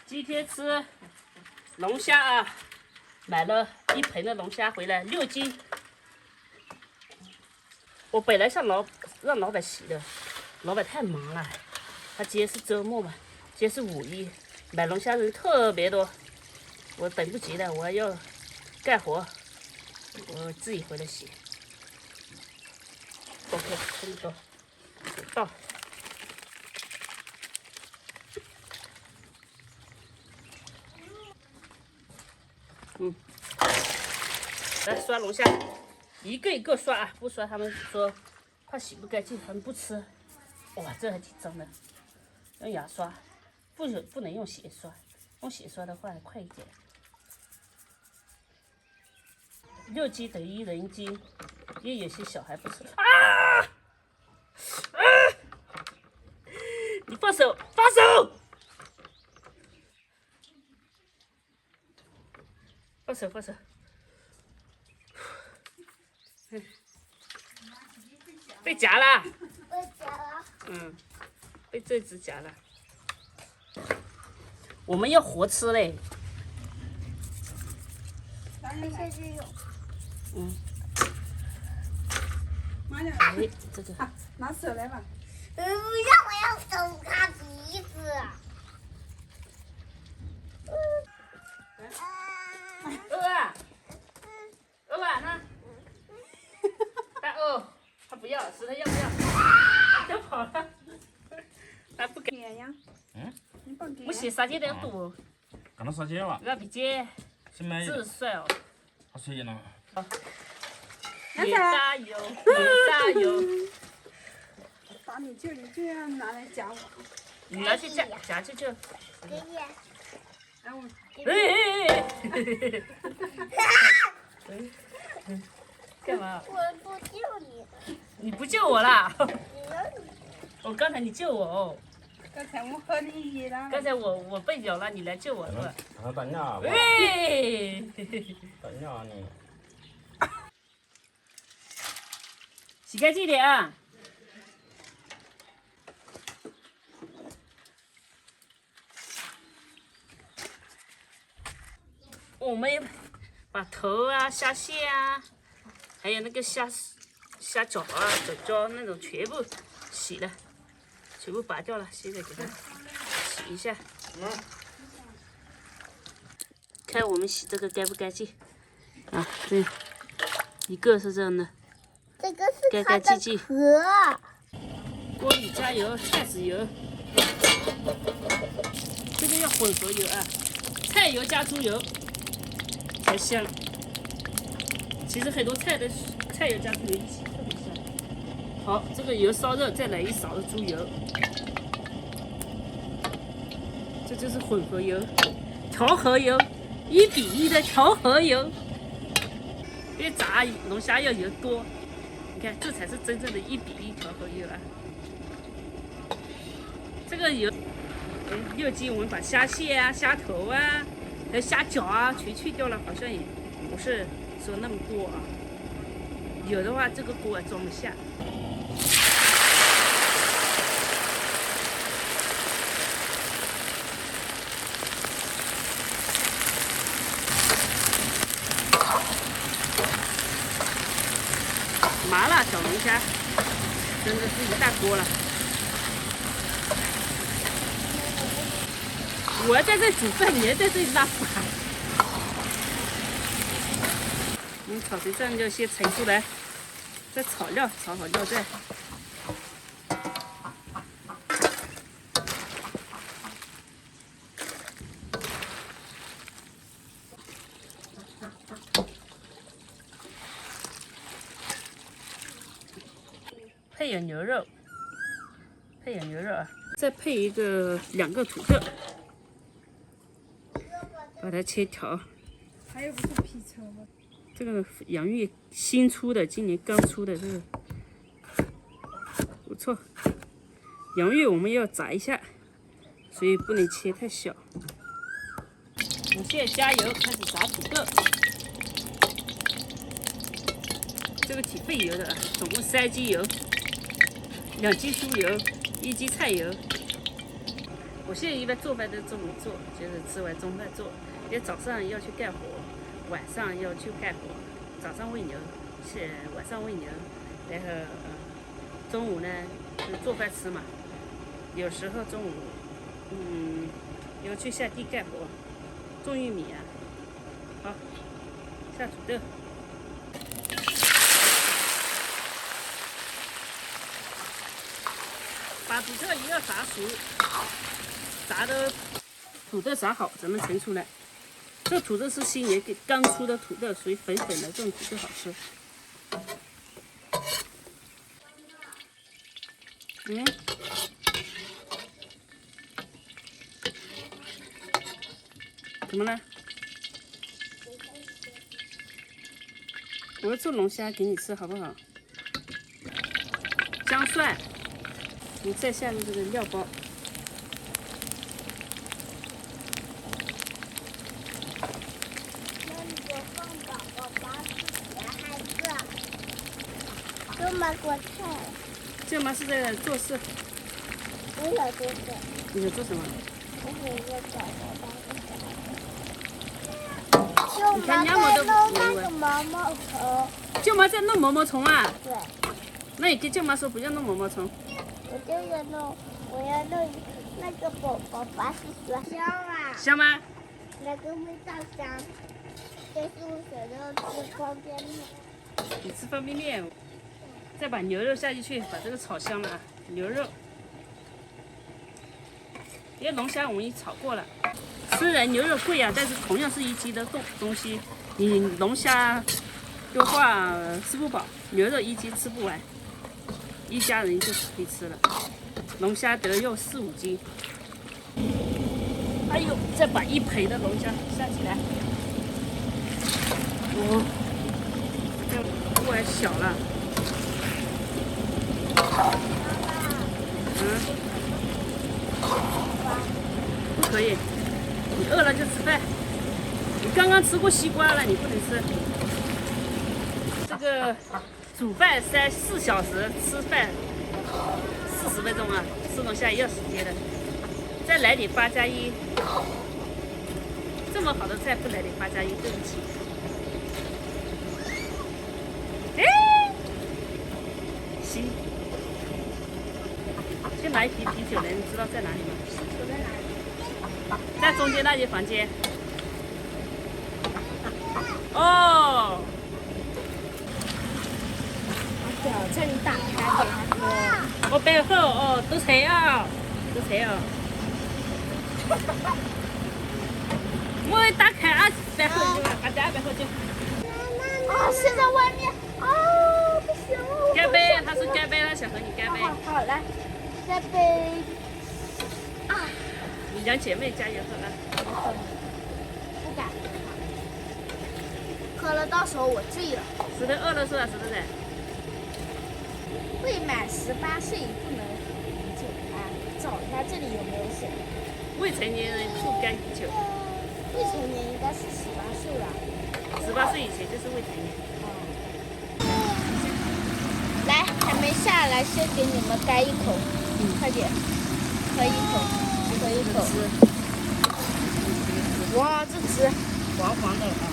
今天吃龙虾啊，买了1盆的龙虾回来，6斤。我本来想让老板洗的，老板太忙了，他今天是周末嘛，今天是5一，买龙虾人特别多，我等不及了，我要干活，我自己回来洗。OK， 这么多，倒。来刷龙虾，一个一个刷啊，不刷他们说怕洗不干净，他们不吃。哇，这还挺脏的，用牙刷，不能用血刷，用血刷的话快一点。6斤等于1人1斤，也有些小孩不吃。你放手，放手！放手，放手。被夹了。被夹了。被这只夹了。我们要活吃嘞。下去有。哎，这个。拿手来吧。不要，我要手他鼻子。鹅啊呢？大鹅，他不要，石头要不要？他跑了，他不给。我洗啥鸡都要多。干到啥鸡了？那比姐，先买一个。这帅哦。好谁呢？也加油，也加油。打你就要拿来夹我。你拿去夹去就。给你。干嘛？我不救你。你不救我啦？你我刚才你救我哦。刚才我和你一样。刚才我被咬了，你来救我了。打鸟。喂！打鸟你。洗干净点啊！我们把头啊、虾线啊，还有那个虾脚啊、脚那种全部洗了，全部拔掉了。现在给它洗一下，看我们洗这个干不干净啊？这一个是这样的，这个是干它干净净。的壳。锅里加油，菜籽油，这个要混合油啊，菜油加猪油才香。其实很多菜的菜油加猪油一起特别香。好，这个油烧热，再来1勺的猪油，这就是混合油、调和油，1比1的调和油。因为炸龙虾要油多，你看这才是真正的1比1调和油啊。这个油，6斤我们把虾线啊、虾头啊、还有虾脚啊全去掉了，好像也不是说那么多啊。有的话，这个锅装不下。麻辣小龙虾，真的是一大锅了。我在这煮饭，你还在这里拉粑。我们炒成这样就先盛出来，再炒料，炒好料再。配有牛肉，啊，再配2个土豆，把它切条。还有不是皮抽吗？这个洋芋新出的，今年刚出的这个不错。洋芋我们要炸一下，所以不能切太小。我现在加油，开始炸土豆。这个挺费油的啊，总共3斤油，2斤酥油。以及菜油。我现在一般做饭都中午做，就是吃完中饭做，因为早上要去干活，晚上要去干活。早上喂牛，晚上喂牛，然后中午呢就做饭吃嘛。有时候中午要去下地干活，种玉米啊。好，下土豆。把土豆一要炸熟，炸的土豆炸好，咱们盛出来。这土豆是新年刚出的土豆，属于粉粉的，这种土豆好吃。怎么了？我要做龙虾给你吃，好不好？姜蒜，你再下入这个料包。舅妈给我菜了，舅妈是在做事。我想做这，你想做什么？我想做宝宝舅妈在弄那个毛毛虫。舅妈在弄毛毛虫啊？对。那你跟舅妈说不要弄毛毛虫。我要弄那个宝宝巴士香啊。香吗？那个味道香。这是我想要吃方便面。你吃方便面，再把牛肉下进去，把这个炒香了啊。牛肉，因为龙虾我们已经炒过了。虽然牛肉贵啊，但是同样是一级的东西，你龙虾的话吃不饱，牛肉一斤吃不完，一家人就可以吃了。龙虾得肉4、5斤。哎呦，再把一盆的龙虾下起来。这锅还小了。不可以，你饿了就吃饭。你刚刚吃过西瓜了，你不能吃。这个煮饭4小时，吃饭40分钟啊，吃龙虾也要时间的。再来点8+1，这么好的菜不来点8+1，对不起。行，去拿一瓶啤酒来，你知道在哪里吗？我在哪里？在中间那间房间。哦。表这里打开给他喝。我背后哦，都菜啊，都菜啊。我一打开啊，背后就把家背后就。啊，现在外面啊，不行了。干杯！他说干杯了，小何你干杯。好，来，干杯。啊，你两姐妹加油喝啊！不敢。喝了，到时候我醉了。石头饿了是吧？石头仔。未满18岁不能饮酒啊！找一下这里有没有写。未成年人不干饮酒。未成年应该是18岁了。18岁以前就是未成年。来，还没下来，先给你们干一口。快点，喝一口，喝一口。哇，这汁黄黄的啊，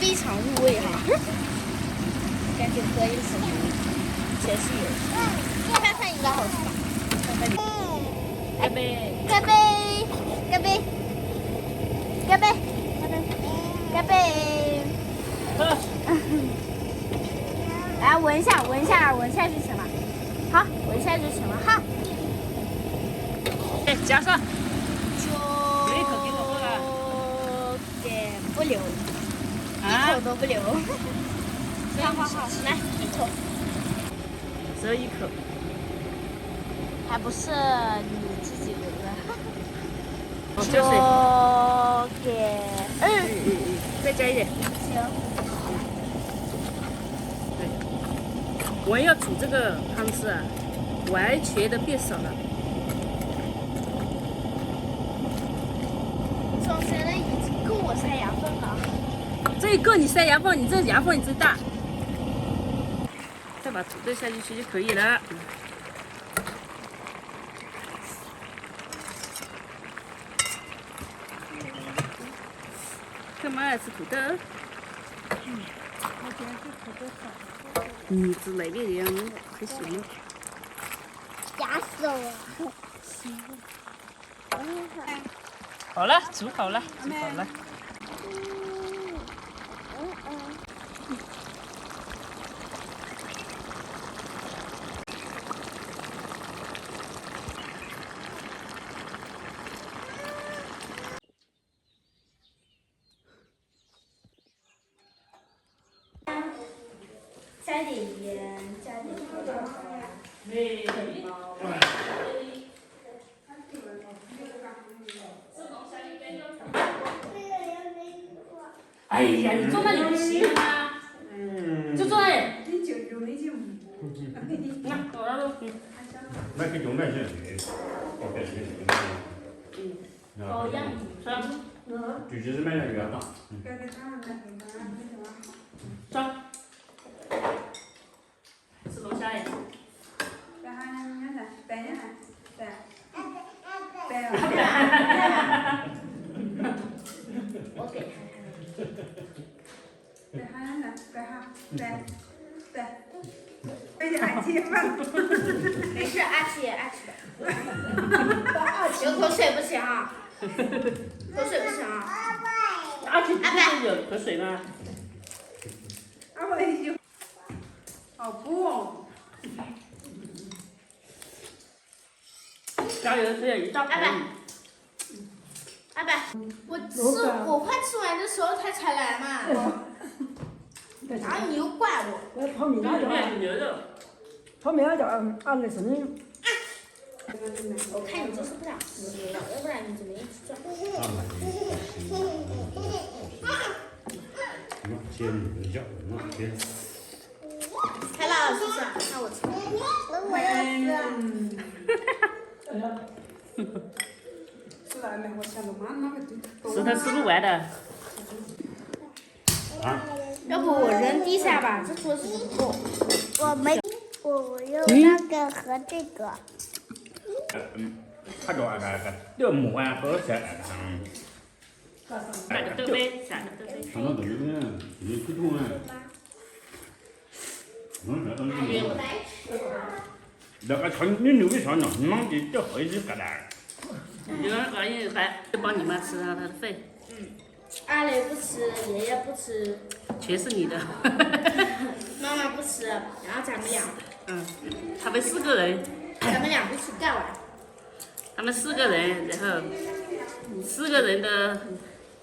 非常入味哈。赶紧喝一口，全是油。看看应该好吃吧？干杯！干杯！干杯！干杯！干杯！喝。来闻一下，闻一下，闻一下就行了。好，闻一下就行了哈。哎，加上。就留一口给我喝了。给不留，一口都不留。好好好，来一口。只有一口。还不是你自己留的。就是。给再加一点。行。我要煮这个汤汁啊，完全的变少了。总觉得已经够我塞牙缝了。这一够你塞牙缝，你这牙缝你真大。再把土豆下进去就可以了。干嘛爱吃土豆？我今天去土豆烧。之类的样可喜欢了。夹手啊！好了，煮好了，煮好了。加点盐，加点胡椒粉。哎呀，你坐那里不行吗？就坐那里。你就没就。那走了都。那个用那些我感觉哦，样是吧？就是买那个大。走。吃龙虾耶。然后呢，你看，白呢，白。我给他。白哈呢，白哈，白，白。被阿七放。没事，阿七也爱吃。流口水不行啊！口水不行啊！阿七不是有口水吗？阿伯就。好补哦。加油，只有一大盆。阿伯，我快吃完的时候他才来嘛。然后你又怪我。那泡面那叫牛肉。泡面那叫按那声音。我看你就是不想吃，要不然你怎么一直转？开了，是不是？那我吃。我要吃。吃完没？我想着妈那个都。石头吃不完的。啊？要不我扔地下吧，这桌子不够。我用那个和这个。他说这木啊和这下个豆呗，下个豆呗。什么东西呢？你不懂啊？那个穿你牛的穿了，你妈的这回去干啥？你们阿姨还帮你妈吃她的肺。阿雷不吃，爷爷不吃，全是你的。妈妈不吃，然后咱们俩，他们4个人。咱们俩一起干完。他们4个人，然后4个人的。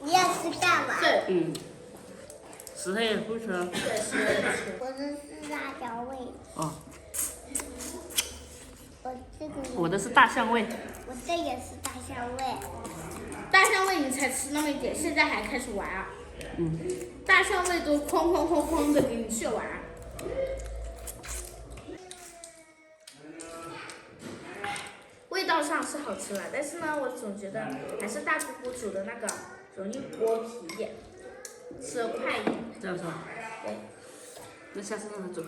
你也是干嘛？对。石头也不吃。对，是。我的是辣椒味。哦。我这个。我的是大象味。我这也是大象味。大象味你才吃那么一点，现在还开始玩啊？大象味都哐的给你吃完。味道上是好吃了，但是呢，我总觉得还是大姑姑煮的那个容易剥皮一点，吃得快一点。这样说。对。那下次让他做。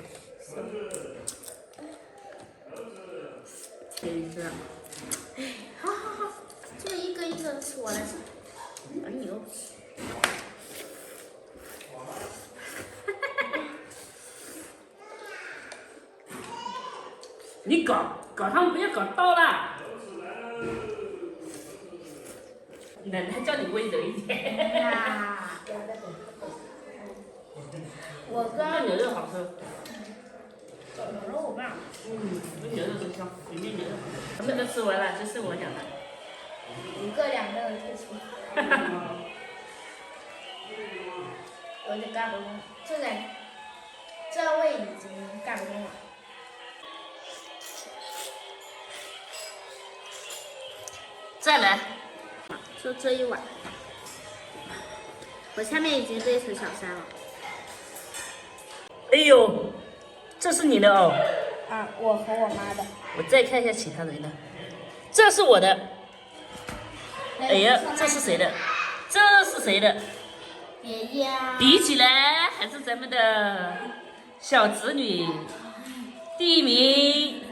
可以这样。好，这个一个一个吃，我来吃。牛。你搞他们不要搞到了。奶奶叫你温柔一点。我跟牛肉好吃。牛肉我不想吃。牛肉真香，里面牛肉好吃。他们都吃完了，就剩我讲了。1个2个的退出。我就干不动，这味已经干不动了。再来。就这一碗。我下面已经堆成小山了。哎呦，这是你的哦。啊，我和我妈的。我再看一下其他人的。这是我的。哎呀，这是谁的？这是谁的？爷爷啊。比起来还是咱们的小侄女第一名。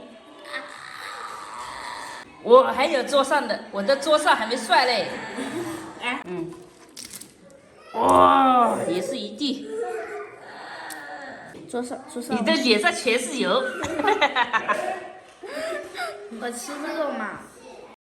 我还有桌上的，我的桌上还没涮嘞。哇，也是一地，桌上你的脸上全是油。我吃这个嘛，